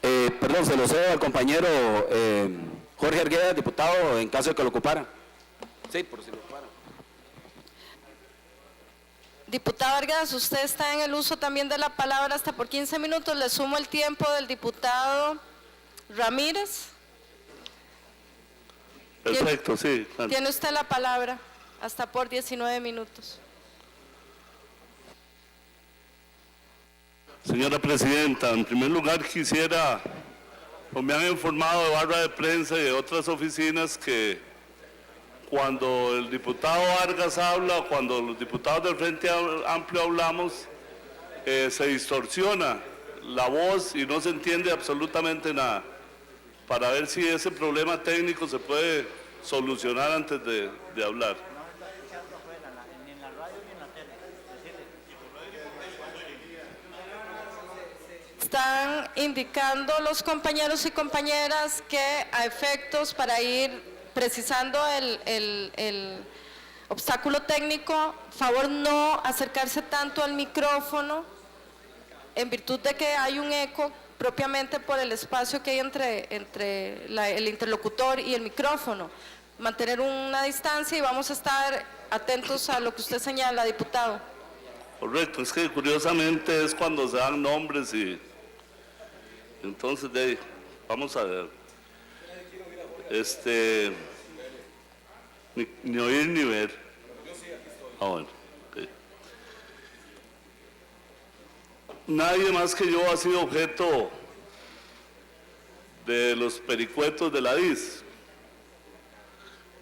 Perdón, se lo cedo al compañero Jorge Argueda, diputado, en caso de que lo ocupara. Sí, por si lo ocupara. Diputado Arguedas, usted está en el uso también de la palabra hasta por 15 minutos. Le sumo el tiempo del diputado Ramírez. Perfecto, sí. Claro. Tiene usted la palabra hasta por 19 minutos. Señora Presidenta, en primer lugar quisiera, pues me han informado de barra de prensa y de otras oficinas que cuando el diputado Vargas habla, cuando los diputados del Frente Amplio hablamos, se distorsiona la voz y no se entiende absolutamente nada. Para ver si ese problema técnico se puede solucionar antes de hablar. Están indicando los compañeros y compañeras que a efectos para ir precisando el obstáculo técnico, favor no acercarse tanto al micrófono en virtud de que hay un eco propiamente por el espacio que hay entre el interlocutor y el micrófono. Mantener una distancia y vamos a estar atentos a lo que usted señala, diputado. Correcto, es que curiosamente es cuando se dan nombres y entonces vamos a ver. Ni oír ni ver. Ah, bueno. Okay. Nadie más que yo ha sido objeto de los pericuetos de la DIS,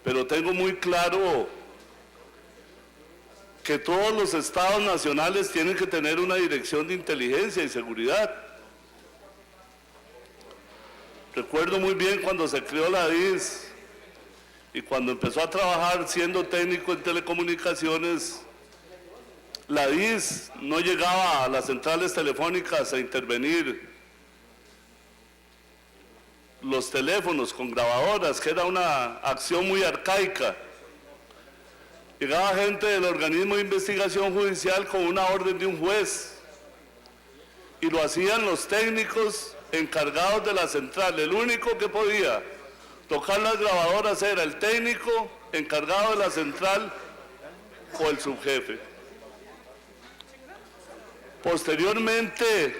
pero tengo muy claro que todos los estados nacionales tienen que tener una dirección de inteligencia y seguridad. Recuerdo muy bien cuando se creó la DIS y cuando empezó a trabajar siendo técnico en telecomunicaciones, la DIS no llegaba a las centrales telefónicas a intervenir los teléfonos con grabadoras, que era una acción muy arcaica. Llegaba gente del organismo de investigación judicial con una orden de un juez y lo hacían los técnicos encargados de la central. El único que podía tocar las grabadoras era el técnico encargado de la central o el subjefe. Posteriormente,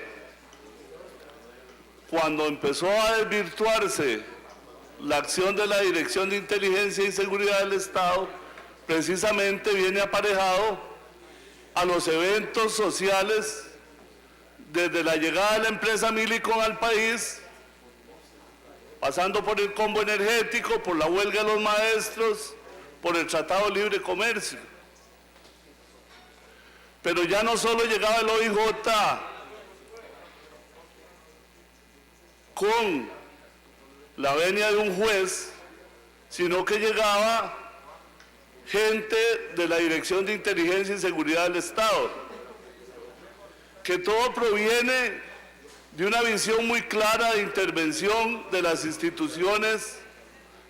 cuando empezó a desvirtuarse la acción de la Dirección de Inteligencia y Seguridad del Estado, precisamente viene aparejado a los eventos sociales desde la llegada de la empresa Millicom al país, pasando por el combo energético, por la huelga de los maestros, por el Tratado de Libre Comercio. Pero ya no solo llegaba el OIJ con la venia de un juez, sino que llegaba gente de la Dirección de Inteligencia y Seguridad del Estado, que todo proviene de una visión muy clara de intervención de las instituciones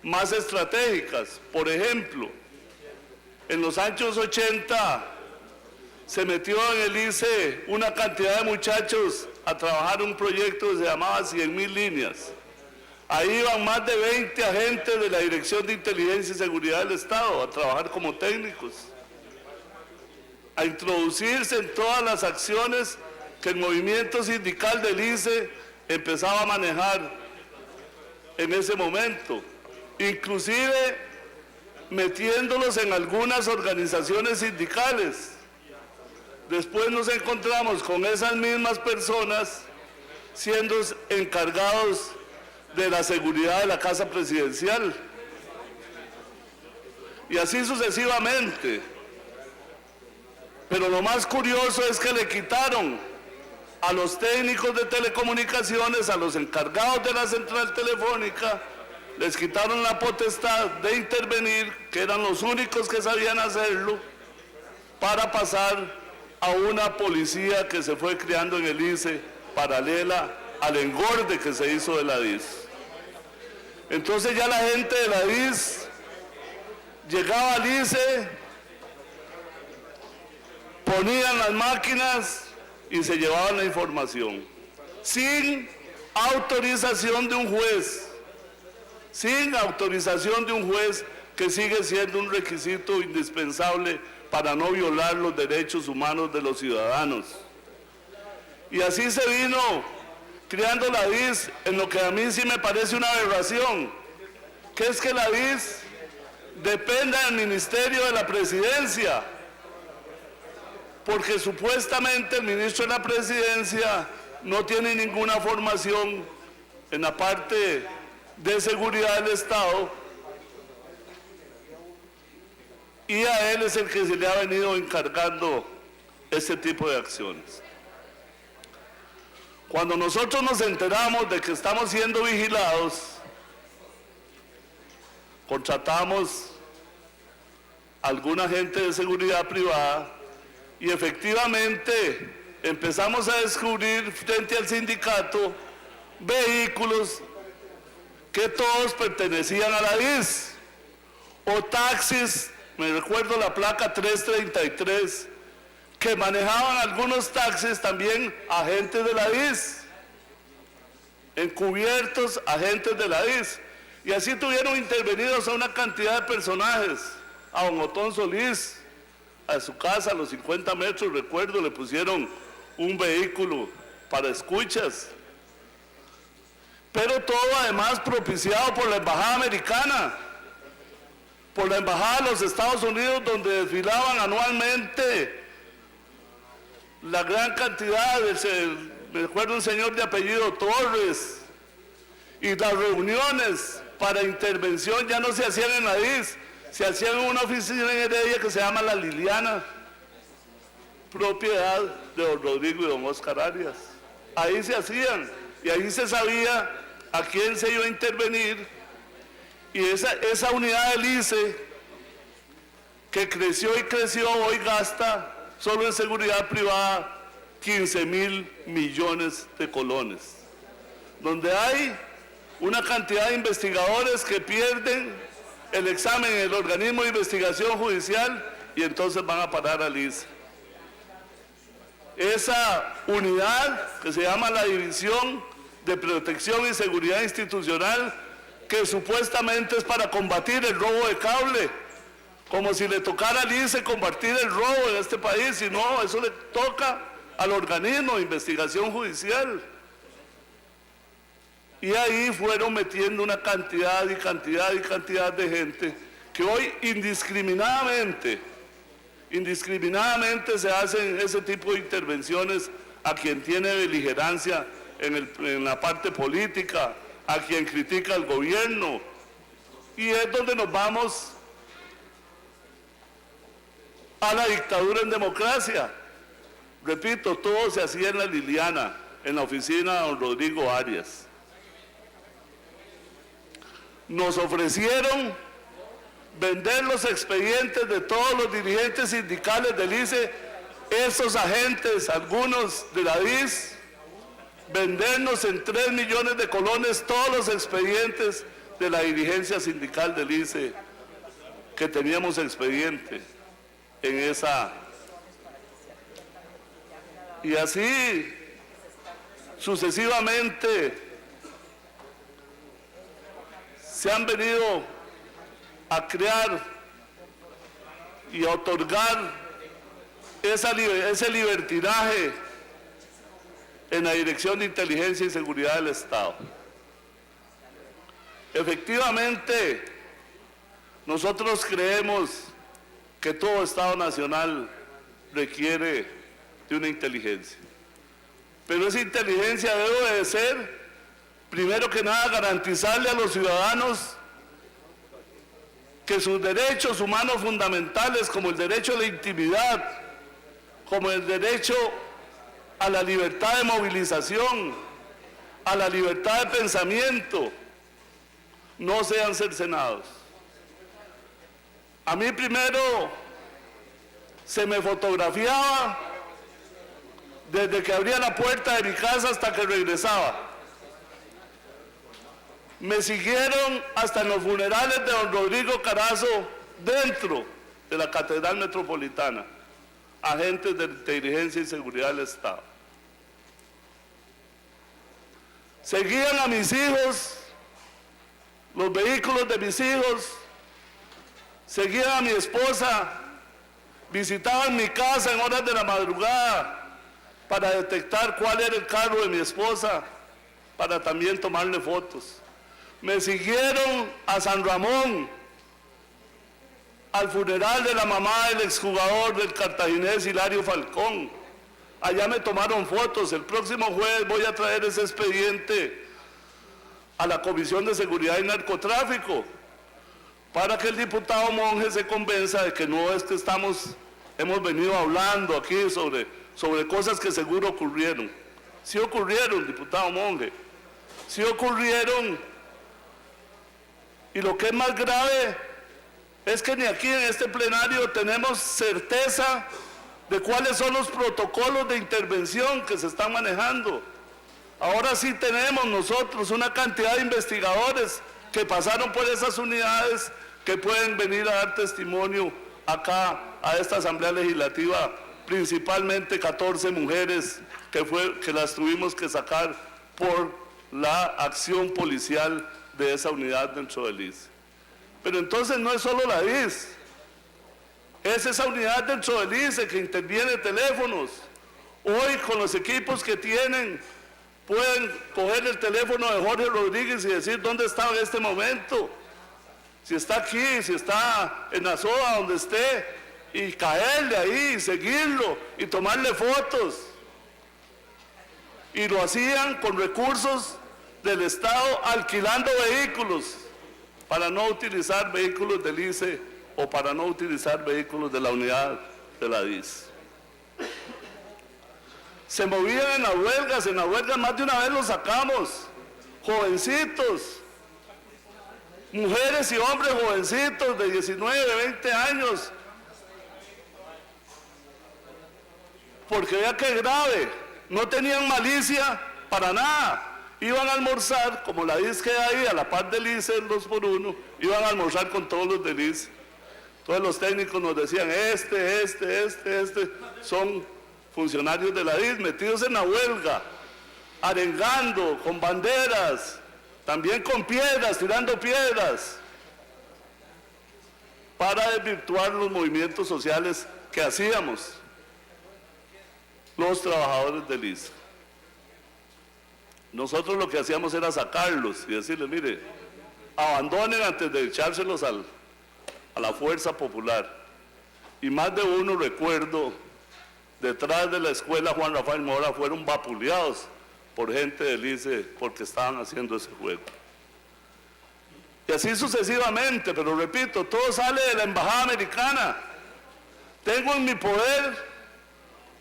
más estratégicas. Por ejemplo, en los años 80 se metió en el ICE una cantidad de muchachos a trabajar un proyecto que se llamaba 100.000 líneas. Ahí iban más de 20 agentes de la Dirección de Inteligencia y Seguridad del Estado a trabajar como técnicos, a introducirse en todas las acciones que el movimiento sindical del ICE empezaba a manejar en ese momento, inclusive metiéndolos en algunas organizaciones sindicales. Después nos encontramos con esas mismas personas siendo encargados de la seguridad de la Casa Presidencial. Y así sucesivamente. Pero lo más curioso es que le quitaron a los técnicos de telecomunicaciones, a los encargados de la central telefónica, les quitaron la potestad de intervenir, que eran los únicos que sabían hacerlo, para pasar a una policía que se fue creando en el ICE, paralela al engorde que se hizo de la DIS. Entonces ya la gente de la DIS llegaba al ICE, ponían las máquinas y se llevaban la información, sin autorización de un juez, sin autorización de un juez, que sigue siendo un requisito indispensable para no violar los derechos humanos de los ciudadanos. Y así se vino creando la DIS en lo que a mí sí me parece una aberración, que es que la DIS dependa del Ministerio de la Presidencia, porque supuestamente el ministro de la Presidencia no tiene ninguna formación en la parte de seguridad del Estado, y a él es el que se le ha venido encargando este tipo de acciones. Cuando nosotros nos enteramos de que estamos siendo vigilados, contratamos a alguna gente de seguridad privada y efectivamente empezamos a descubrir frente al sindicato vehículos que todos pertenecían a la DIS, o taxis, me recuerdo la placa 333, que manejaban algunos taxis también agentes de la DIS, encubiertos agentes de la DIS, y así tuvieron intervenidos a una cantidad de personajes. A don Otón Solís, a su casa a los 50 metros, recuerdo, le pusieron un vehículo para escuchas, pero todo además propiciado por la Embajada Americana, por la Embajada de los Estados Unidos, donde desfilaban anualmente la gran cantidad, me recuerdo un señor de apellido Torres, y las reuniones para intervención ya no se hacían en la DIS, se hacían en una oficina en Heredia que se llama La Liliana, propiedad de don Rodrigo y don Oscar Arias. Ahí se hacían, y ahí se sabía a quién se iba a intervenir, y esa unidad del ICE, que creció y creció, hoy gasta solo en seguridad privada 15.000 millones de colones, donde hay una cantidad de investigadores que pierden el examen en el organismo de investigación judicial y entonces van a parar al ICE. Esa unidad que se llama la División de Protección y Seguridad Institucional, que supuestamente es para combatir el robo de cable, como si le tocara al ICE combatir el robo en este país, y no, eso le toca al organismo de investigación judicial. Y ahí fueron metiendo una cantidad y cantidad y cantidad de gente que hoy indiscriminadamente se hacen ese tipo de intervenciones a quien tiene beligerancia en la parte política, a quien critica al gobierno, y es donde nos vamos a la dictadura en democracia. Repito, todo se hacía en La Liliana, en la oficina de don Rodrigo Arias. Nos ofrecieron vender los expedientes de todos los dirigentes sindicales del ICE, esos agentes, algunos de la DIS, vendernos en 3 millones de colones todos los expedientes de la dirigencia sindical del ICE, que teníamos expediente en esa. Y así sucesivamente se han venido a crear y a otorgar ese libertinaje en la Dirección de Inteligencia y Seguridad del Estado. Efectivamente, nosotros creemos que todo Estado nacional requiere de una inteligencia, pero esa inteligencia debe de ser, primero que nada, garantizarle a los ciudadanos que sus derechos humanos fundamentales, como el derecho a la intimidad, como el derecho a la libertad de movilización, a la libertad de pensamiento, no sean cercenados. A mí primero se me fotografiaba desde que abría la puerta de mi casa hasta que regresaba. Me siguieron hasta en los funerales de don Rodrigo Carazo dentro de la Catedral Metropolitana, agentes de inteligencia y seguridad del Estado. Seguían a mis hijos, los vehículos de mis hijos, seguían a mi esposa, visitaban mi casa en horas de la madrugada para detectar cuál era el carro de mi esposa, para también tomarle fotos. Me siguieron a San Ramón, al funeral de la mamá del exjugador del Cartaginés Hilario Falcón. Allá me tomaron fotos. El próximo jueves voy a traer ese expediente a la Comisión de Seguridad y Narcotráfico para que el diputado Monge se convenza de que no es que hemos venido hablando aquí sobre cosas que seguro ocurrieron. Sí ocurrieron, diputado Monge, sí ocurrieron, y lo que es más grave es que ni aquí en este plenario tenemos certeza de cuáles son los protocolos de intervención que se están manejando. Ahora sí tenemos nosotros una cantidad de investigadores que pasaron por esas unidades que pueden venir a dar testimonio acá a esta Asamblea Legislativa, principalmente 14 mujeres que las tuvimos que sacar por la acción policial de esa unidad dentro del ICE. Pero entonces no es solo la DIS, es esa unidad dentro del ICE que interviene teléfonos. Hoy con los equipos que tienen, pueden coger el teléfono de Jorge Rodríguez y decir dónde está en este momento, si está aquí, si está en Azoa, donde esté, y caerle ahí, seguirlo y tomarle fotos. Y lo hacían con recursos del Estado, alquilando vehículos para no utilizar vehículos del ICE o para no utilizar vehículos de la unidad de la DIS. Se movían en las huelgas más de una vez los sacamos, jovencitos, mujeres y hombres jovencitos de 19, 20 años, porque vea qué grave, no tenían malicia para nada. Iban a almorzar, como la DIS queda ahí a la par del ICE, el 2x1, iban a almorzar con todos los del ICE. Todos los técnicos nos decían, son funcionarios de la DIS metidos en la huelga, arengando, con banderas, también con piedras, tirando piedras, para desvirtuar los movimientos sociales que hacíamos los trabajadores del ICE. Nosotros lo que hacíamos era sacarlos y decirles, mire, abandonen antes de echárselos a la fuerza popular. Y más de uno, recuerdo, detrás de la escuela Juan Rafael Mora fueron vapuleados por gente del ICE porque estaban haciendo ese juego. Y así sucesivamente, pero repito, todo sale de la Embajada Americana. Tengo en mi poder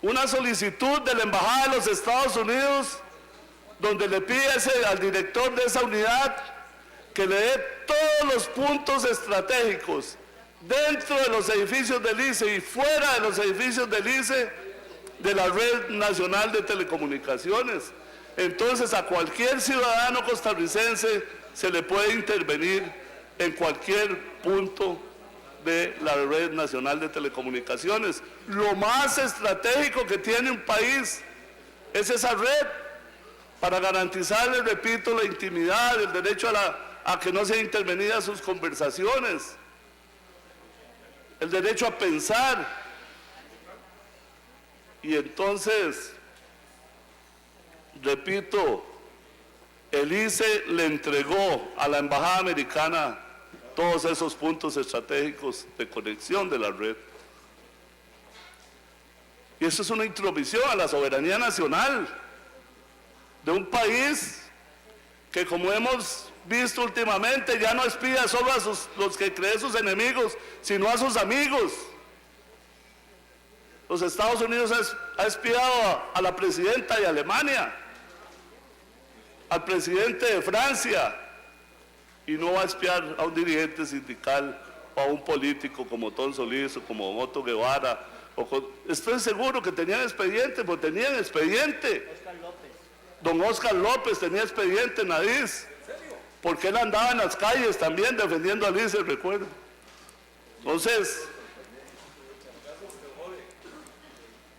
una solicitud de la Embajada de los Estados Unidos donde le pide al director de esa unidad que le dé todos los puntos estratégicos dentro de los edificios del ICE y fuera de los edificios del ICE de la Red Nacional de Telecomunicaciones. Entonces a cualquier ciudadano costarricense se le puede intervenir en cualquier punto de la Red Nacional de Telecomunicaciones. Lo más estratégico que tiene un país es esa red, para garantizarle, repito, la intimidad, el derecho a que no sean intervenidas sus conversaciones, el derecho a pensar. Y entonces, repito, el ICE le entregó a la Embajada Americana todos esos puntos estratégicos de conexión de la red. Y eso es una intromisión a la soberanía nacional de un país que, como hemos visto últimamente, ya no espía solo a los que creen sus enemigos, sino a sus amigos. Los Estados Unidos ha espiado a la presidenta de Alemania, al presidente de Francia, y no va a espiar a un dirigente sindical o a un político como Tom Solís o como Otto Guevara. Estoy seguro que tenían expediente, porque tenían expediente. Don Oscar López tenía expediente en la DIS, porque él andaba en las calles también defendiendo a ICE, recuerdo. Entonces,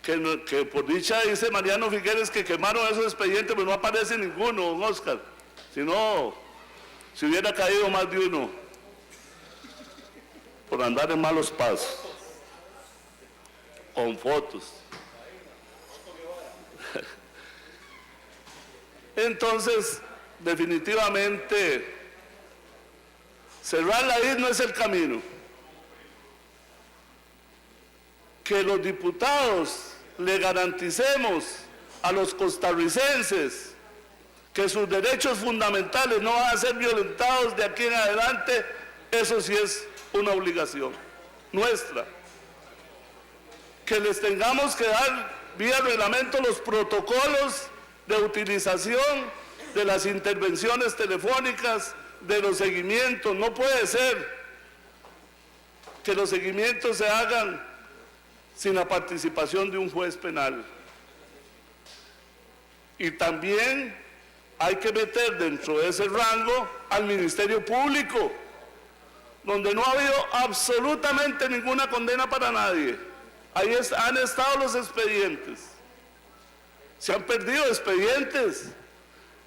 que por dicha dice Mariano Figueres que quemaron esos expedientes, pero no aparece ninguno, don Oscar. Si no, si hubiera caído más de uno por andar en malos pasos, con fotos. Entonces, definitivamente, cerrar la IS no es el camino. Que los diputados le garanticemos a los costarricenses que sus derechos fundamentales no van a ser violentados de aquí en adelante, eso sí es una obligación nuestra. Que les tengamos que dar vía reglamento los protocolos de utilización de las intervenciones telefónicas, de los seguimientos. No puede ser que los seguimientos se hagan sin la participación de un juez penal. Y también hay que meter dentro de ese rango al Ministerio Público, donde no ha habido absolutamente ninguna condena para nadie. Ahí han estado los expedientes. Se han perdido expedientes.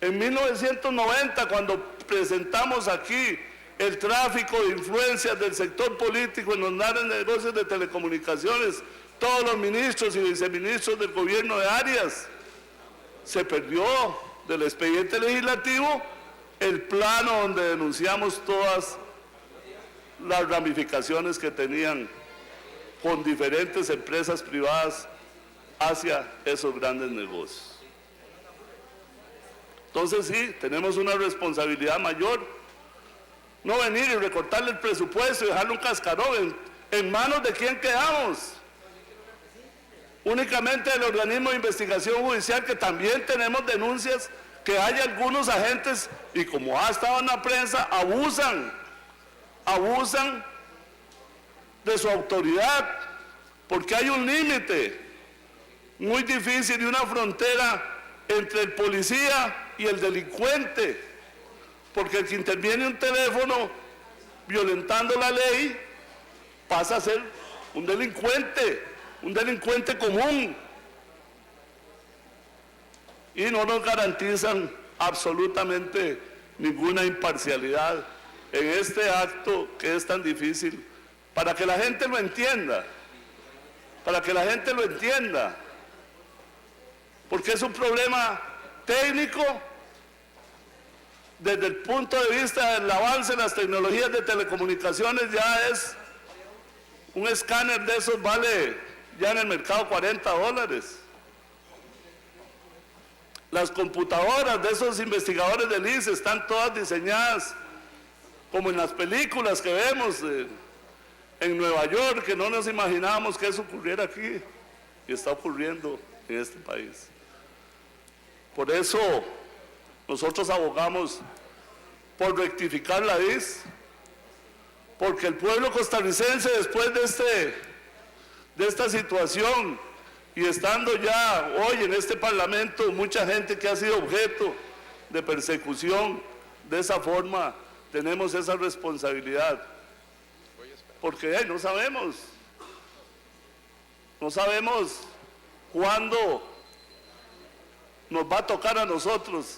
En 1990, cuando presentamos aquí el tráfico de influencias del sector político en los grandes negocios de telecomunicaciones, todos los ministros y viceministros del gobierno de Arias, se perdió del expediente legislativo el plano donde denunciamos todas las ramificaciones que tenían con diferentes empresas privadas hacia esos grandes negocios. Entonces sí, tenemos una responsabilidad mayor, no venir y recortarle el presupuesto y dejarle un cascarón. ¿En manos de quién quedamos? Únicamente del organismo de investigación judicial, que también tenemos denuncias que hay algunos agentes, y como ha estado en la prensa, abusan de su autoridad, porque hay un límite muy difícil y una frontera entre el policía y el delincuente, porque el que interviene un teléfono violentando la ley pasa a ser un delincuente común, y no nos garantizan absolutamente ninguna imparcialidad en este acto que es tan difícil, para que la gente lo entienda, porque es un problema técnico. Desde el punto de vista del avance en las tecnologías de telecomunicaciones, ya es un escáner de esos, vale ya en el mercado $40. Las computadoras de esos investigadores del ICE están todas diseñadas como en las películas que vemos en Nueva York, que no nos imaginábamos que eso ocurriera aquí, y está ocurriendo en este país. Por eso nosotros abogamos por rectificar la DIS, porque el pueblo costarricense, después de esta situación, y estando ya hoy en este Parlamento mucha gente que ha sido objeto de persecución, de esa forma tenemos esa responsabilidad, porque no sabemos cuándo nos va a tocar a nosotros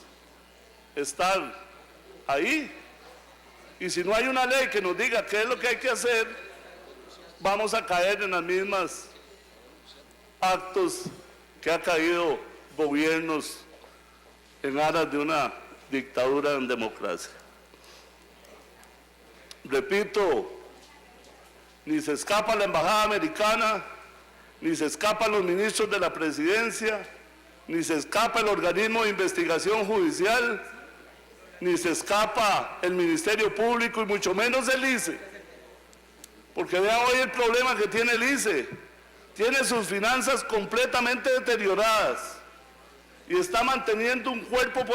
estar ahí, y si no hay una ley que nos diga qué es lo que hay que hacer, vamos a caer en las mismas actos que ha caído gobiernos en aras de una dictadura en democracia. Repito, ni se escapa la embajada americana, ni se escapan los ministros de la presidencia, ni se escapa el organismo de investigación judicial, ni se escapa el Ministerio Público, y mucho menos el ICE. Porque vea hoy el problema que tiene el ICE. Tiene sus finanzas completamente deterioradas y está manteniendo un cuerpo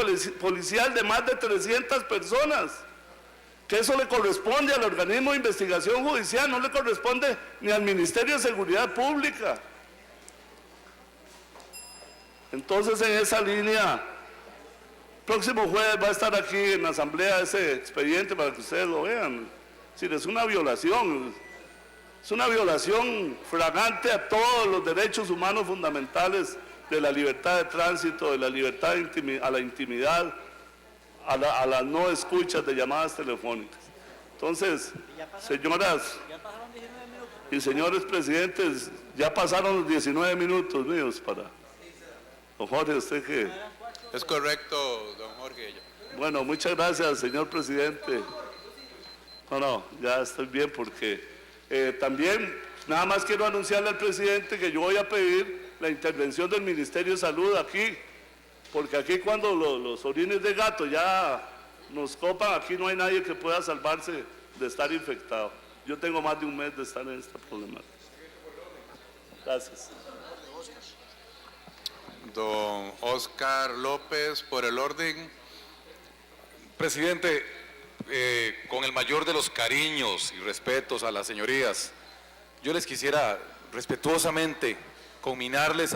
policial de más de 300 personas, que eso le corresponde al organismo de investigación judicial, no le corresponde ni al Ministerio de Seguridad Pública. Entonces, en esa línea, próximo jueves va a estar aquí en la asamblea ese expediente para que ustedes lo vean. Es decir, es una violación. Es una violación flagrante a todos los derechos humanos fundamentales de la libertad de tránsito, de la libertad a la intimidad, a las no escuchas de llamadas telefónicas. Entonces, señoras y señores presidentes, ya pasaron los 19 minutos míos para... Don Jorge, ¿usted qué? Es correcto, don Jorge. Bueno, muchas gracias, señor presidente. No, ya estoy bien porque también nada más quiero anunciarle al presidente que yo voy a pedir la intervención del Ministerio de Salud aquí, porque aquí cuando los orines de gato ya nos copan, aquí no hay nadie que pueda salvarse de estar infectado. Yo tengo más de un mes de estar en esta problemática. Gracias. Don Oscar López, por el orden. Presidente, con el mayor de los cariños y respetos a las señorías, yo les quisiera respetuosamente conminarles